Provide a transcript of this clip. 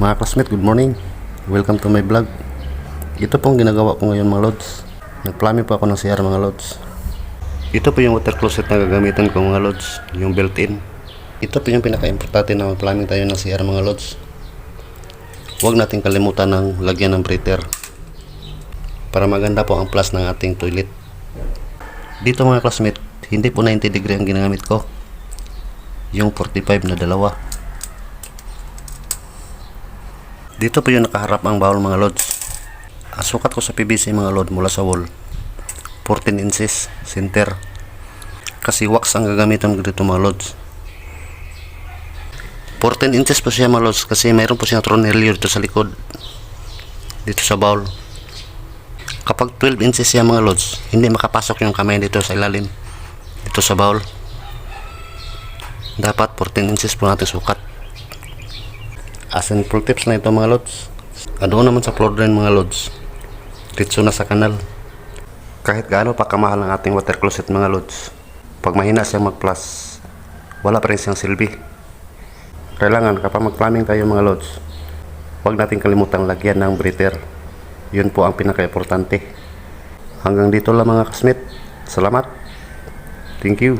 Mga classmate, good morning. Welcome to my vlog. Ito pong ginagawa ko ngayon mga lods. Nagplumbing po ako ng CR mga lods. Ito po yung water closet na gagamitin ko mga lods, yung built-in. Ito po yung pinaka-importante na mag-plumbing tayo ng CR mga lods. Huwag natin kalimutan ng lagyan ng breather para maganda po ang plus ng ating toilet. Dito mga classmate, hindi po 90 degree ang ginamit ko, yung 45 na dalawa. Dito po yung nakaharap ang bowl mga lods. Ang sukat ko sa PVC mga lods mula sa wall 14 inches center, kasi wax ang gagamitin ko dito mga lods. 14 inches po siya mga lods kasi mayroon po siyang tornilyo dito sa likod, dito sa bowl. Kapag 12 inches siya mga lods, hindi makapasok yung kamay dito sa ilalim, dito sa bowl. Dapat 14 inches po natin sukat. As in full tips na ito mga lods. Doon naman sa floor drain mga lods, ditso na sa kanal. Kahit gaano pa kamahal ang ating water closet mga lods, pag mahina siyang mag plus, wala pa rin siyang silbi. Kailangan kapag mag plumbing tayo mga lods, huwag natin kalimutang lagyan ng breather. Yun po ang pinaka-importante. Hanggang dito lang mga kasmit. Salamat. Thank you.